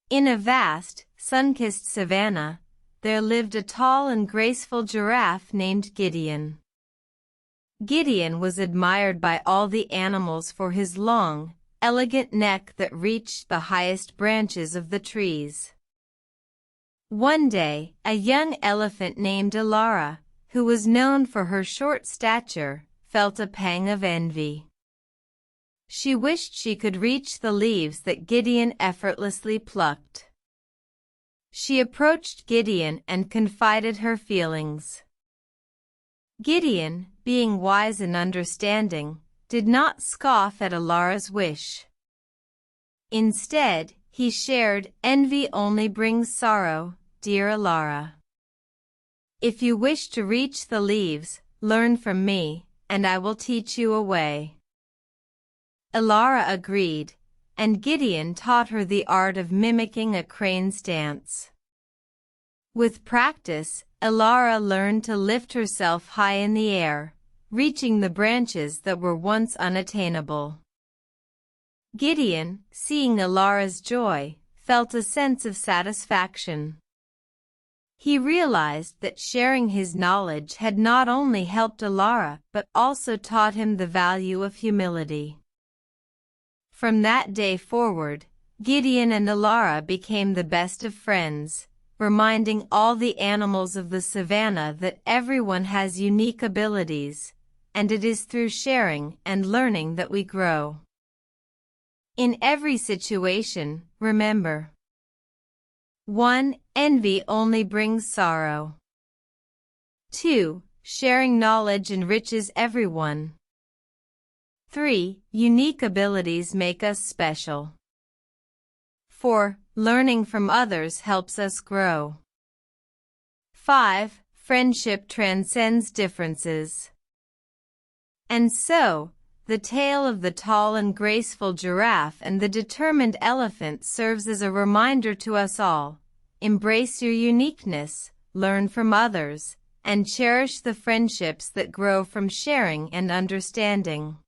In a vast, sun-kissed savannah, there lived a tall and graceful giraffe named Gideon. Gideon was admired by all the animals for his long, elegant neck that reached the highest branches of the trees. One day, a young elephant named Elara, who was known for her short stature, felt a pang of envy. She wished she could reach the leaves that Gideon effortlessly plucked. She approached Gideon and confided her feelings. Gideon, being wise and understanding, did not scoff at Elara's wish. Instead, he shared, "Envy only brings sorrow, dear Elara. If you wish to reach the leaves, learn from me, and I will teach you a way." Elara agreed, and Gideon taught her the art of mimicking a crane's dance. With practice, Elara learned to lift herself high in the air, reaching the branches that were once unattainable. Gideon, seeing Elara's joy, felt a sense of satisfaction. He realized that sharing his knowledge had not only helped Elara but also taught him the value of humility. From that day forward, Gideon and Elara became the best of friends, reminding all the animals of the savannah that everyone has unique abilities, and it is through sharing and learning that we grow. In every situation, remember: 1. Envy only brings sorrow. 2. Sharing knowledge enriches everyone. 3. Unique abilities make us special. 4. Learning from others helps us grow. 5. Friendship transcends differences. And so, the tale of the tall and graceful giraffe and the determined elephant serves as a reminder to us all: embrace your uniqueness, learn from others, and cherish the friendships that grow from sharing and understanding.